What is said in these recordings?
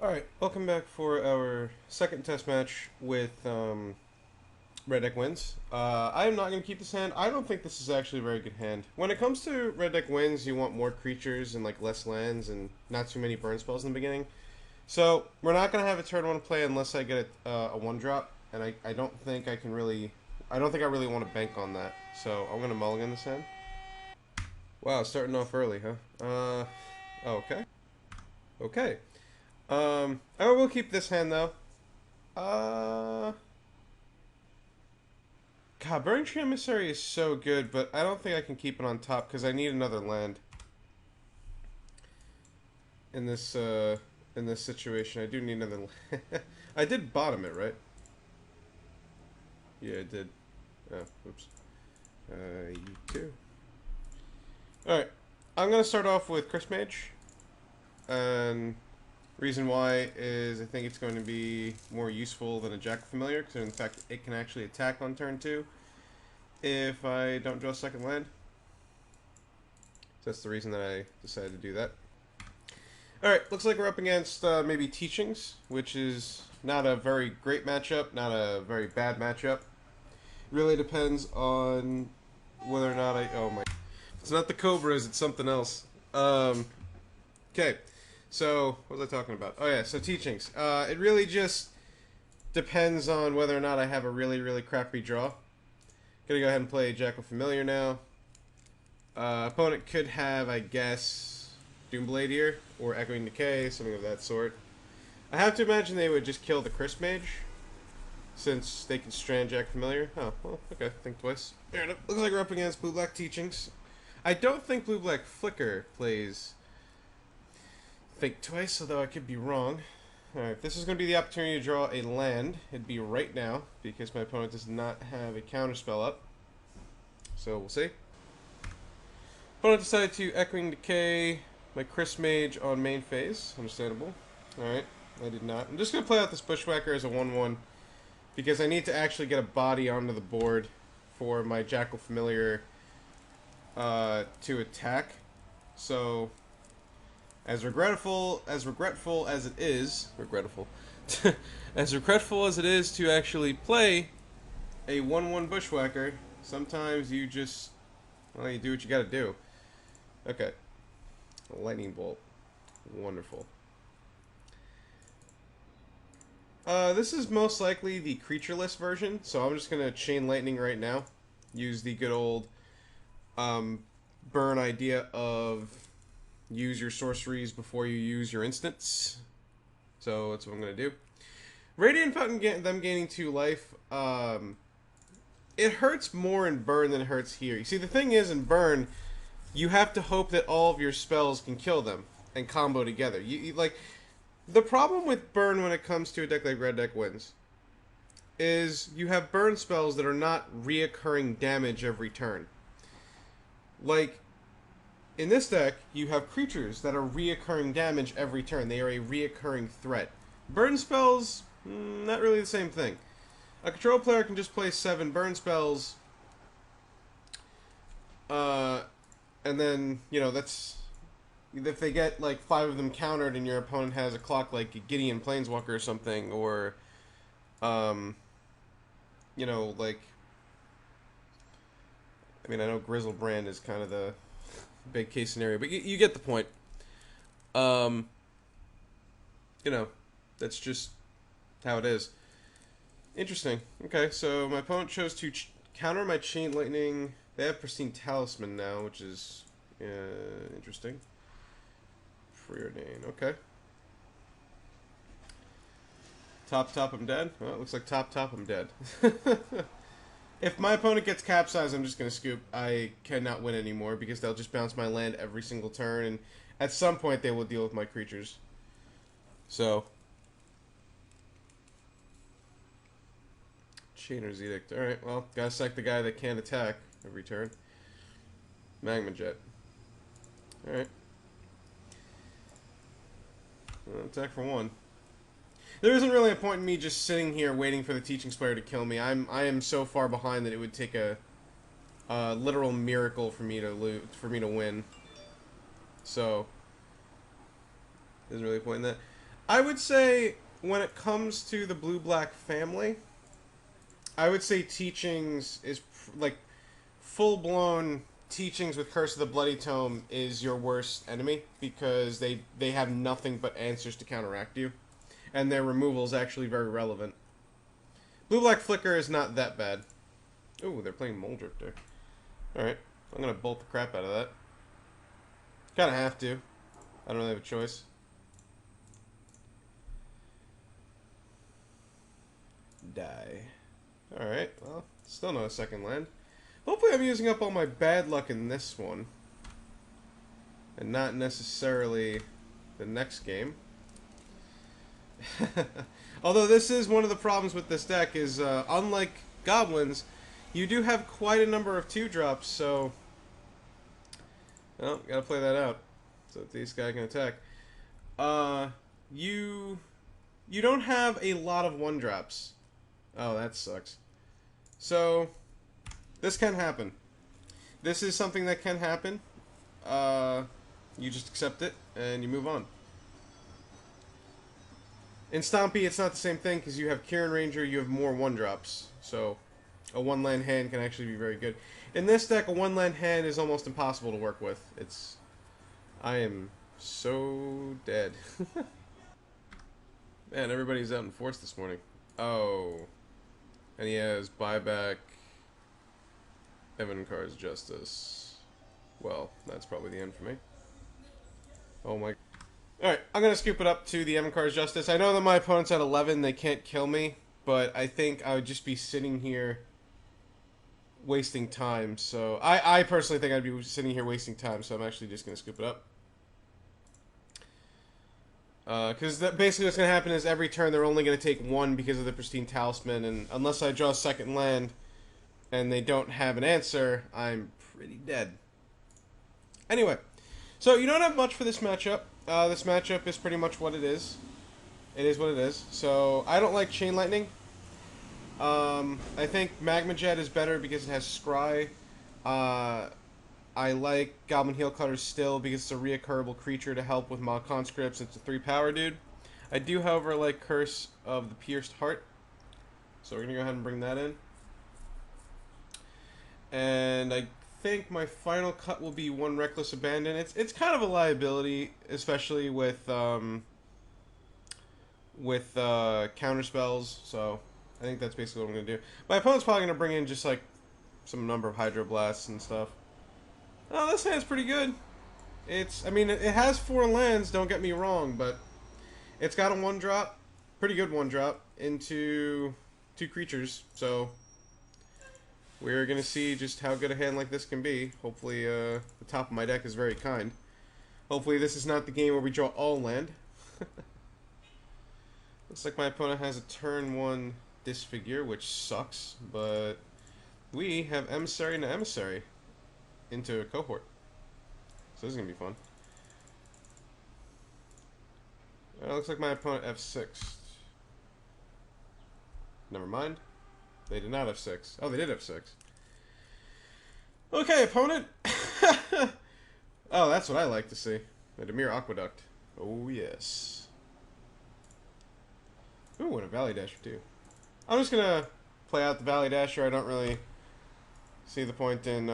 Alright, welcome back for our second test match with Red Deck Wins. I am not going to keep this hand. I don't think this is actually a very good hand. When it comes to Red Deck Wins, you want more creatures and like less lands and not too many burn spells in the beginning. So we're not going to have a turn 1 play unless I get a 1-drop, and I don't think I can really... I don't think I really want to bank on that. So I'm going to mulligan this hand. Wow, starting off early, huh? Okay. Okay. I will keep this hand though. Uh, God, Burning Tree Emissary is so good, but I don't think I can keep it on top because I need another land in this situation. I do need another land. I did bottom it, right? Yeah, I did. Oh, oops. You too. Alright. I'm gonna start off with Chris Mage. And reason why is I think it's going to be more useful than a Jack Familiar, because in fact it can actually attack on turn 2 if I don't draw a second land. So that's the reason that I decided to do that. Alright, looks like we're up against maybe Teachings, which is not a very great matchup, not a very bad matchup. Really depends on whether or not I... Oh my... It's not the Cobras, it's something else. Okay. So, what was I talking about? Oh yeah, so Teachings. It really just depends on whether or not I have a really, really crappy draw. Gonna go ahead and play Jackal Familiar now. Opponent could have, I guess, Doomblade here, or Echoing Decay, something of that sort. I have to imagine they would just kill the Crisp Mage, since they can strand Jack Familiar. Oh, well, okay, think twice. Fair enough. Looks like we're up against Blue-Black Teachings. I don't think Blue-Black Flicker plays Think Twice, although I could be wrong. Alright, this is going to be the opportunity to draw a land. It'd be right now, because my opponent does not have a counterspell up. So, we'll see. Opponent decided to Echoing Decay my Chris Mage on main phase. Understandable. Alright, I did not. I'm just going to play out this Bushwhacker as a 1-1, because I need to actually get a body onto the board for my Jackal Familiar to attack. So... As regretful as it is as regretful as it is to actually play a 1-1 Bushwhacker, sometimes you just, well, you do what you gotta do. Okay. Lightning Bolt. Wonderful. This is most likely the creatureless version, so I'm just gonna Chain Lightning right now. Use the good old burn idea of use your sorceries before you use your instants. So that's what I'm going to do. Radiant Fountain, them gaining 2 life, it hurts more in burn than it hurts here. You see, the thing is, in burn, you have to hope that all of your spells can kill them and combo together. You like, the problem with burn when it comes to a deck like Red Deck Wins is you have burn spells that are not reoccurring damage every turn. Like, in this deck, you have creatures that are reoccurring damage every turn. They are a reoccurring threat. Burn spells, not really the same thing. A control player can just play 7 burn spells, and then, you know, that's... If they get, like, 5 of them countered and your opponent has a clock like Gideon Planeswalker or something, or, you know, like... I mean, I know Grizzlebrand is kind of the big case scenario, but you get the point. You know, that's just how it is. Interesting. Okay, so my opponent chose to counter my Chain Lightning. They have Pristine Talisman now, which is interesting. Preordain. Okay. Top, I'm dead. Well, it looks like top, I'm dead. If my opponent gets capsized, I'm just going to scoop. I cannot win anymore because they'll just bounce my land every single turn, and at some point they will deal with my creatures. So, Chainer's Edict. Alright, well, gotta sack the guy that can't attack every turn. Magma Jet. Alright. Attack for 1. There isn't really a point in me just sitting here waiting for the Teachings player to kill me. I am so far behind that it would take a literal miracle for me to win. So there's really a point in that. I would say when it comes to the blue-black family, I would say teachings is like full-blown teachings with Curse of the Bloody Tome is your worst enemy because they have nothing but answers to counteract you, and their removal is actually very relevant. Blue-black Flicker is not that bad. Ooh, they're playing Moldrip there. Alright, I'm gonna bolt the crap out of that. Kinda have to. I don't really have a choice. Die. Alright, well, still not a second land. Hopefully I'm using up all my bad luck in this one. And not necessarily the next game. Although this is one of the problems with this deck is, unlike Goblins, you do have quite a number of 2-drops, so... Well, gotta play that out. So that these guys can attack. You don't have a lot of 1-drops. Oh, that sucks. So, this can happen. This is something that can happen. You just accept it, and you move on. In Stompy, it's not the same thing, because you have Kieran Ranger, you have more 1-drops. So, a 1-land hand can actually be very good. In this deck, a 1-land hand is almost impossible to work with. I am so dead. Man, everybody's out in force this morning. Oh. And he has buyback Evankar's Justice. Well, that's probably the end for me. Oh my... Alright, I'm going to scoop it up to the Evankar's Justice. I know that my opponent's at 11, they can't kill me, but I think I would just be sitting here wasting time, so... I personally think I'd be sitting here wasting time, so I'm actually just going to scoop it up. Because basically what's going to happen is every turn they're only going to take 1 because of the Pristine Talisman, and unless I draw a second land and they don't have an answer, I'm pretty dead. Anyway, so you don't have much for this matchup. This matchup is pretty much what it is. It is what it is. So, I don't like Chain Lightning. I think Magma Jet is better because it has Scry. I like Goblin Heel Cutter still because it's a reoccurable creature to help with Maw Conscripts. It's a 3-power dude. I do, however, like Curse of the Pierced Heart. So we're going to go ahead and bring that in. And I think my final cut will be 1 Reckless Abandon. It's kind of a liability, especially with counter spells. So I think that's basically what I'm going to do. My opponent's probably going to bring in just like some number of Hydroblasts and stuff. Oh, this hand's pretty good. I mean, it has 4 lands, don't get me wrong, but it's got a 1-drop, pretty good 1-drop, into 2 creatures, so we're going to see just how good a hand like this can be. Hopefully, the top of my deck is very kind. Hopefully, this is not the game where we draw all land. Looks like my opponent has a turn 1 Disfigure, which sucks, but we have Emissary and Emissary into a cohort. So this is going to be fun. It looks like my opponent F6. Never mind. They did not F6. Oh, they did F6. Okay, opponent. Oh, that's what I like to see. The Dimir Aqueduct. Oh, yes. Ooh, and a Valley Dasher, too. I'm just going to play out the Valley Dasher. I don't really see the point in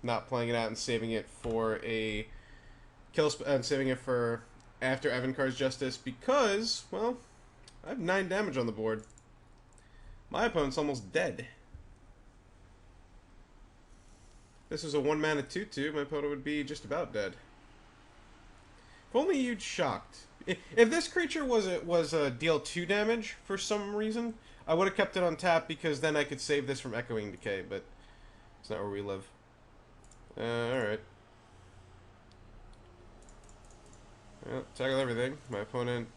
not playing it out and saving it for a kill and saving it for after Evankar's Justice because, well, I have 9 damage on the board. My opponent's almost dead. If this was a 1-mana 2/2, my opponent would be just about dead. If only you'd shocked. If this creature was a deal 2 damage for some reason, I would have kept it on tap because then I could save this from Echoing Decay, but it's not where we live. Alright. Well, tackle everything. My opponent,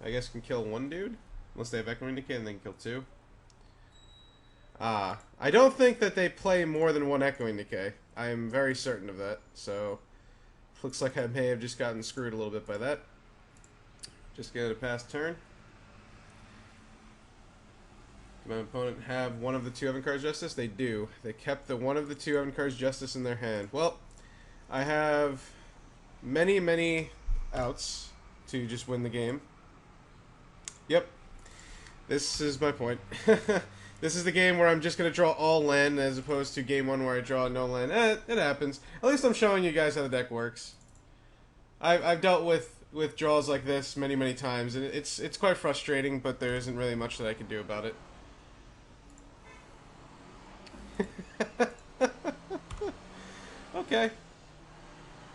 I guess, can kill 1 dude. Unless they have Echoing Decay and they can kill 2. I don't think that they play more than 1 Echoing Decay. I am very certain of that. So, looks like I may have just gotten screwed a little bit by that. Just get a pass turn. My opponent have one of the 2 Evankar's Justice? They do. They kept the one of the 2 Evankar's Justice in their hand. Well, I have many, many outs to just win the game. Yep. This is my point. This is the game where I'm just going to draw all land as opposed to game one where I draw no land. It happens. At least I'm showing you guys how the deck works. I've dealt with draws like this many, many times, and it's quite frustrating, but there isn't really much that I can do about it. Okay.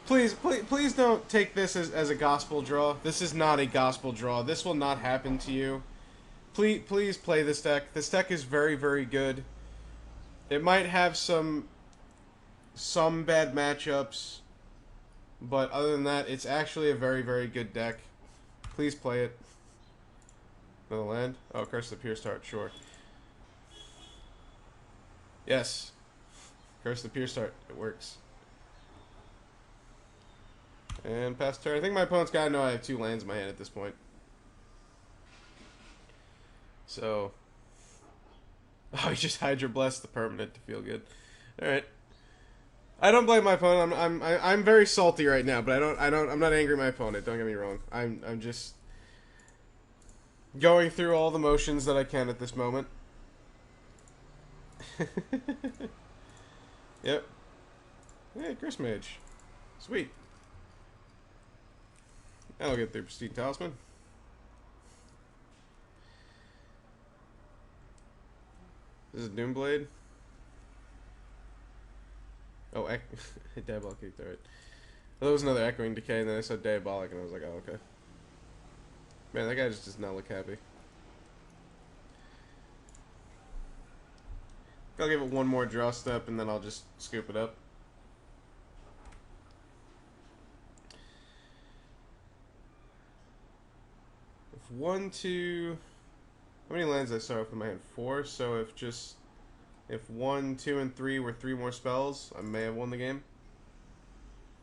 Please don't take this as a gospel draw. This is not a gospel draw. This will not happen to you. Please play this deck. This deck is very, very good. It might have some bad matchups, but other than that, it's actually a very, very good deck. Please play it. Another land? Oh, Curse the Pierce Tart, sure. Yes. Curse the Pierce Tart. It works. And pass turn. I think my opponent's got to know I have 2 lands in my hand at this point. So, oh, he just Hydra Blessed the permanent to feel good. All right. I don't blame my opponent. I'm very salty right now, but I'm not angry at my opponent. Don't get me wrong. I'm just going through all the motions that I can at this moment. Yep. Hey, Chris Mage. Sweet. I'll get through Pristine Talisman. This is Doomblade. Oh, Diabolic kicked, alright. Well, there was another Echoing Decay, and then I saw Diabolic, and I was like, oh, okay. Man, that guy just does not look happy. I'll give it one more draw step, and then I'll just scoop it up. If 1, 2... How many lands did I start off with my hand? 4, so if 1, 2, and 3 were 3 more spells, I may have won the game.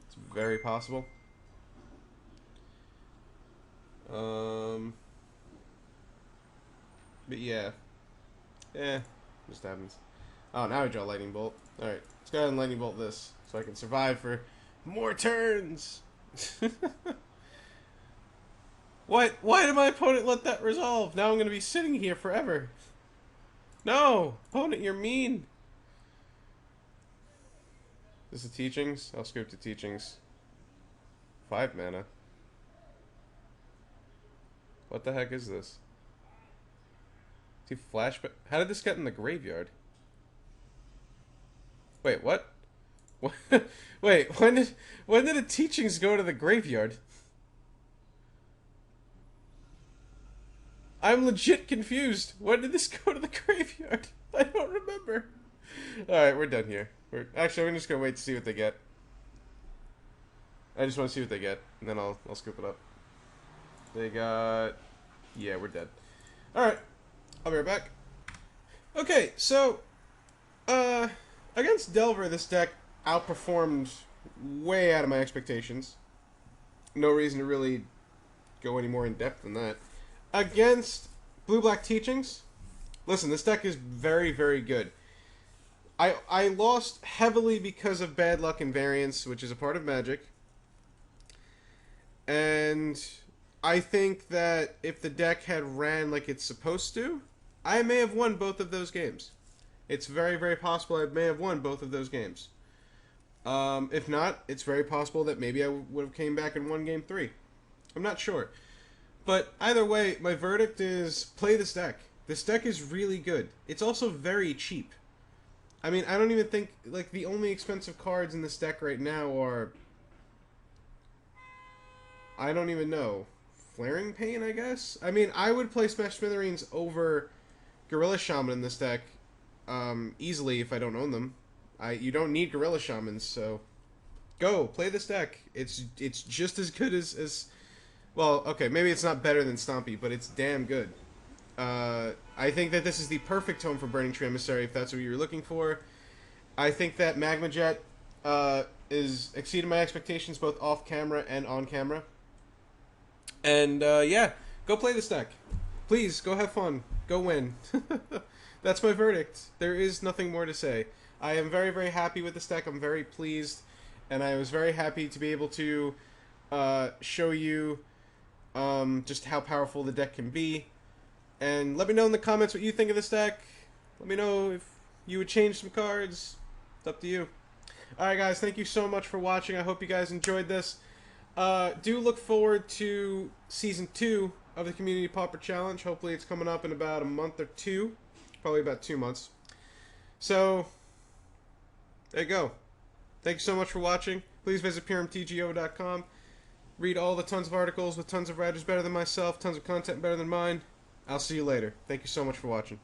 It's very possible. But yeah. Just happens. Oh, now I draw Lightning Bolt. Alright, let's go ahead and Lightning Bolt this, so I can survive for more turns! What? Why did my opponent let that resolve? Now I'm going to be sitting here forever. No! Opponent, you're mean! This is Teachings? I'll scoop to Teachings. 5 mana. What the heck is this? 2 flashback. How did this get in the graveyard? Wait, what? Wait, when did a Teachings go to the graveyard? I'm legit confused. When did this go to the graveyard? I don't remember. Alright, we're done here. Actually, we're just gonna wait to see what they get. I just want to see what they get, and then I'll scoop it up. They got... Yeah, we're dead. Alright, I'll be right back. Okay, so... against Delver, this deck outperformed way out of my expectations. No reason to really go any more in depth than that. Against Blue-Black Teachings, listen, this deck is very, very good. I lost heavily because of bad luck and variance, which is a part of Magic. And I think that if the deck had ran like it's supposed to, I may have won both of those games. It's very, very possible I may have won both of those games. If not, it's very possible that maybe I would have came back and won Game 3. I'm not sure. But either way, my verdict is play this deck. This deck is really good. It's also very cheap. I mean, I don't even think, like, the only expensive cards in this deck right now are... I don't even know. Flaring Pain, I guess? I mean, I would play Smash Smithereens over Gorilla Shaman in this deck easily if I don't own them. You don't need Gorilla Shamans, so... Go, play this deck. It's just as good as... Well, okay, maybe it's not better than Stompy, but it's damn good. I think that this is the perfect home for Burning Tree Emissary if that's what you're looking for. I think that Magma Jet is exceeding my expectations both off camera and on camera. And yeah, go play this deck. Please, go have fun. Go win. That's my verdict. There is nothing more to say. I am very, very happy with this deck. I'm very pleased. And I was very happy to be able to show you just how powerful the deck can be. And let me know in the comments what you think of this deck. Let me know if you would change some cards. It's up to you. Alright guys, thank you so much for watching. I hope you guys enjoyed this. Do look forward to Season 2 of the Community Pauper Challenge. Hopefully it's coming up in about a month or two. Probably about 2 months. So, there you go. Thank you so much for watching. Please visit PRMTGO.com. Read all the tons of articles with tons of writers better than myself, tons of content better than mine. I'll see you later. Thank you so much for watching.